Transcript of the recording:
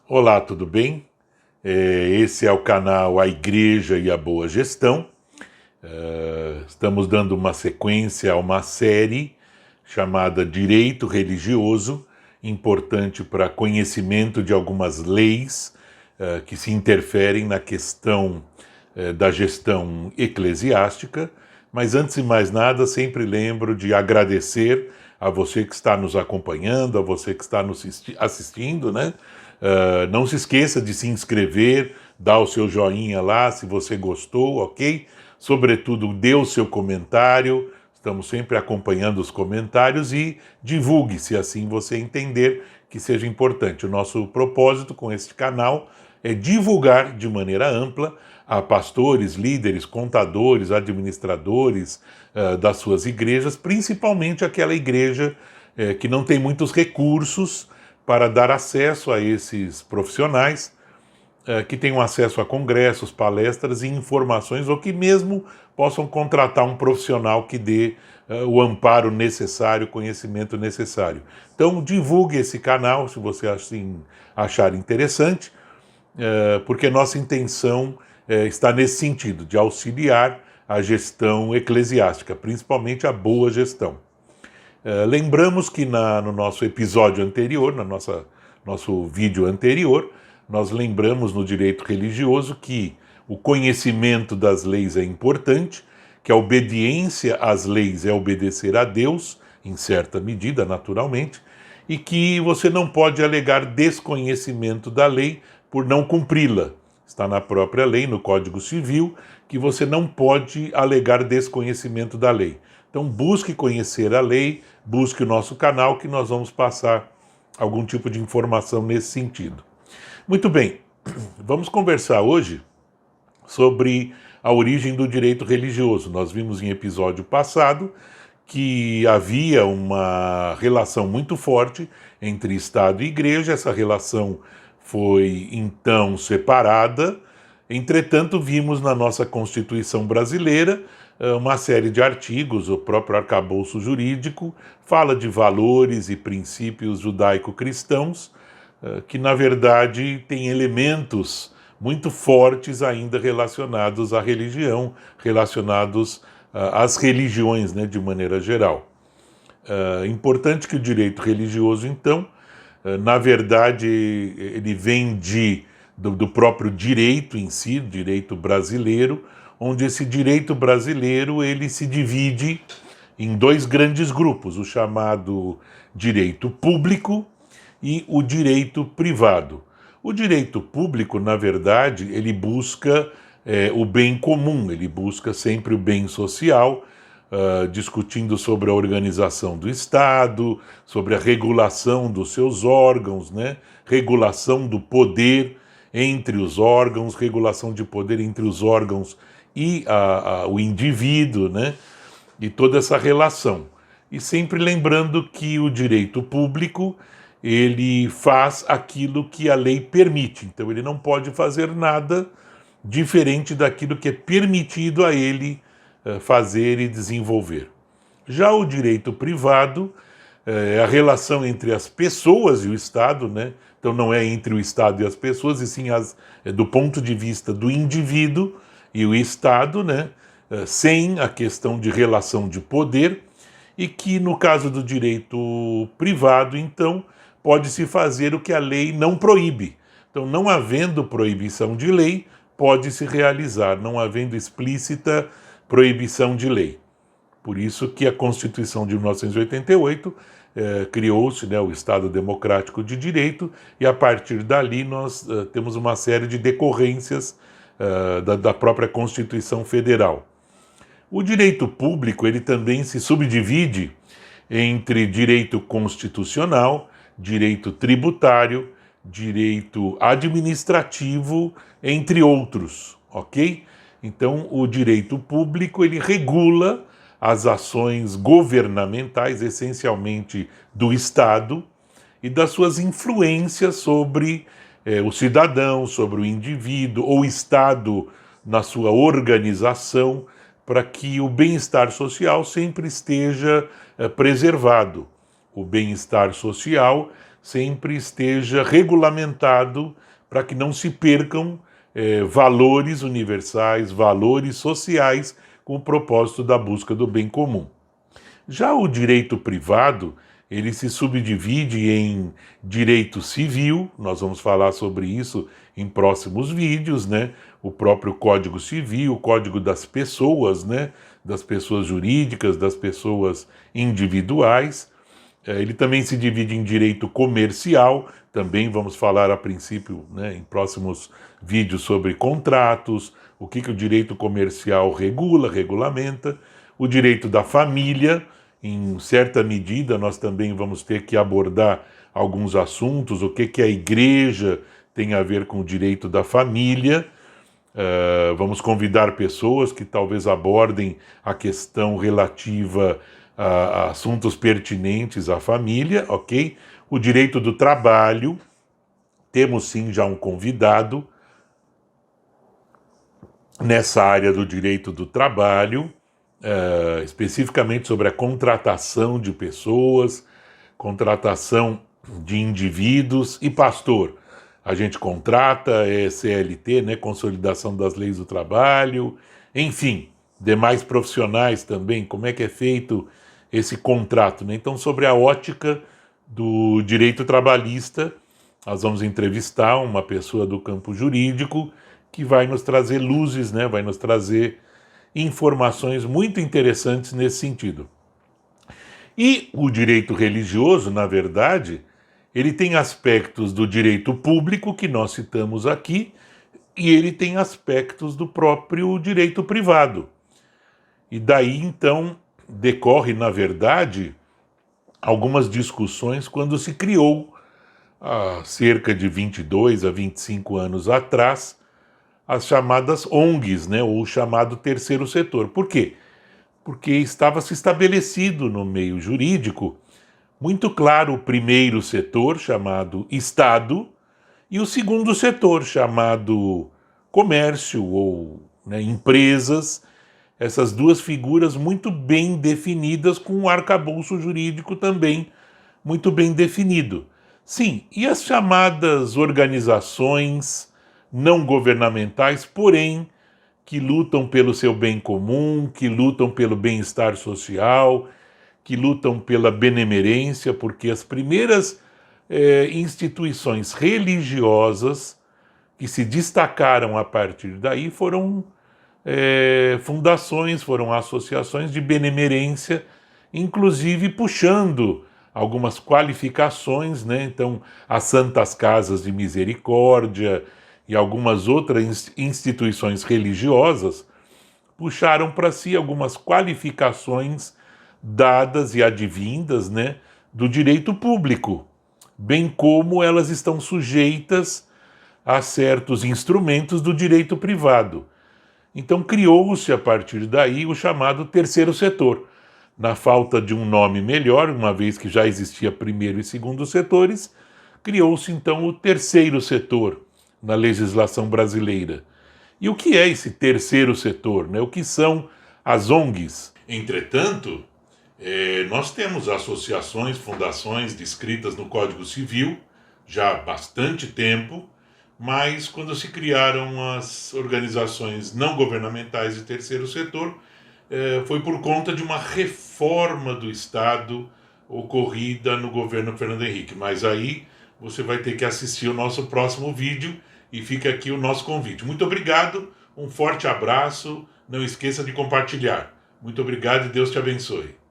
Olá, tudo bem? Esse é o canal A Igreja e a Boa Gestão. Estamos dando uma sequência a uma série chamada Direito Religioso, importante para conhecimento de algumas leis que se interferem na questão da gestão eclesiástica. Mas antes de mais nada, sempre lembro de agradecer a você que está nos acompanhando, a você que está nos assistindo, né? Não se esqueça de se inscrever, dar o seu joinha lá se você gostou, ok? Sobretudo, dê o seu comentário, estamos sempre acompanhando os comentários e divulgue, se assim você entender que seja importante. O nosso propósito com este canal é divulgar de maneira ampla a pastores, líderes, contadores, administradores das suas igrejas, principalmente aquela igreja que não tem muitos recursos para dar acesso a esses profissionais que tenham acesso a congressos, palestras e informações, ou que mesmo possam contratar um profissional que dê o amparo necessário, o conhecimento necessário. Então divulgue esse canal se você assim achar interessante, porque nossa intenção está nesse sentido, de auxiliar a gestão eclesiástica, principalmente a boa gestão. Lembramos que no nosso episódio anterior, nosso vídeo anterior, nós lembramos no direito religioso que o conhecimento das leis é importante, que a obediência às leis é obedecer a Deus, em certa medida, naturalmente, e que você não pode alegar desconhecimento da lei por não cumpri-la. Está na própria lei, no Código Civil, que você não pode alegar desconhecimento da lei. Então busque conhecer a lei, busque o nosso canal, que nós vamos passar algum tipo de informação nesse sentido. Muito bem, vamos conversar hoje sobre a origem do direito religioso. Nós vimos em episódio passado que havia uma relação muito forte entre Estado e Igreja. Essa relação foi então separada. Entretanto, vimos na nossa Constituição brasileira uma série de artigos, o próprio arcabouço jurídico fala de valores e princípios judaico-cristãos que, na verdade, têm elementos muito fortes ainda relacionados à religião, relacionados às religiões, né, de maneira geral. Importante que o direito religioso, então, na verdade, ele vem do próprio direito em si, direito brasileiro, onde esse direito brasileiro ele se divide em dois grandes grupos, o chamado direito público e o direito privado. O direito público, na verdade, ele busca o bem comum, ele busca sempre o bem social, discutindo sobre a organização do Estado, sobre a regulação dos seus órgãos, né? Regulação do poder entre os órgãos, regulação de poder entre os órgãos e o indivíduo, né? E toda essa relação. E sempre lembrando que o direito público, ele faz aquilo que a lei permite. Então ele não pode fazer nada diferente daquilo que é permitido a ele fazer e desenvolver. Já o direito privado é a relação entre as pessoas e o Estado, né? Então não é entre o Estado e as pessoas, e sim do ponto de vista do indivíduo e o Estado, né? Sem a questão de relação de poder, e que no caso do direito privado, então, pode-se fazer o que a lei não proíbe. Então, não havendo proibição de lei, pode-se realizar, não havendo explícita proibição de lei. Por isso que a Constituição de 1988 criou-se, né, o Estado Democrático de Direito, e a partir dali nós temos uma série de decorrências da própria Constituição Federal. O direito público ele também se subdivide entre direito constitucional, direito tributário, direito administrativo, entre outros, ok? Então, o direito público ele regula as ações governamentais, essencialmente do Estado, e das suas influências sobre o cidadão, sobre o indivíduo, ou o Estado na sua organização, para que o bem-estar social sempre esteja preservado. O bem-estar social sempre esteja regulamentado para que não se percam valores universais, valores sociais, com o propósito da busca do bem comum. Já o direito privado, ele se subdivide em direito civil, nós vamos falar sobre isso em próximos vídeos, né? O próprio Código Civil, o Código das Pessoas, né? Das pessoas jurídicas, das pessoas individuais. Ele também se divide em direito comercial, também vamos falar a princípio, né, em próximos vídeos sobre contratos, o que o direito comercial regulamenta, o direito da família. Em certa medida, nós também vamos ter que abordar alguns assuntos, o que a igreja tem a ver com o direito da família. Vamos convidar pessoas que talvez abordem a questão relativa a assuntos pertinentes à família, ok? O direito do trabalho, temos sim já um convidado nessa área do direito do trabalho, especificamente sobre a contratação de pessoas, contratação de indivíduos e pastor. A gente contrata, CLT, né, Consolidação das Leis do Trabalho, enfim, demais profissionais também, como é que é feito esse contrato, né? Então, sobre a ótica do direito trabalhista, nós vamos entrevistar uma pessoa do campo jurídico que vai nos trazer luzes, né, vai nos trazer informações muito interessantes nesse sentido. E o direito religioso, na verdade, ele tem aspectos do direito público, que nós citamos aqui, e ele tem aspectos do próprio direito privado. E daí, então, decorre, na verdade, algumas discussões quando se criou, há cerca de 22 a 25 anos atrás, as chamadas ONGs, né, ou o chamado terceiro setor. Por quê? Porque estava se estabelecido no meio jurídico muito claro o primeiro setor, chamado Estado, e o segundo setor, chamado comércio ou, né, empresas, essas duas figuras muito bem definidas, com um arcabouço jurídico também muito bem definido. Sim, e as chamadas organizações não governamentais, porém, que lutam pelo seu bem comum, que lutam pelo bem-estar social, que lutam pela benemerência, porque as primeiras instituições religiosas que se destacaram a partir daí foram fundações, foram associações de benemerência, inclusive puxando algumas qualificações, né? Então, as Santas Casas de Misericórdia e algumas outras instituições religiosas puxaram para si algumas qualificações dadas e advindas, né, do direito público, bem como elas estão sujeitas a certos instrumentos do direito privado. Então criou-se a partir daí o chamado terceiro setor. Na falta de um nome melhor, uma vez que já existia primeiro e segundo setores, criou-se então o terceiro setor na legislação brasileira. E o que é esse terceiro setor, né? O que são as ONGs? Entretanto, nós temos associações, fundações descritas no Código Civil já há bastante tempo, mas quando se criaram as organizações não governamentais de terceiro setor, foi por conta de uma reforma do Estado ocorrida no governo Fernando Henrique. Mas aí você vai ter que assistir o nosso próximo vídeo e fica aqui o nosso convite. Muito obrigado, um forte abraço, não esqueça de compartilhar. Muito obrigado e Deus te abençoe.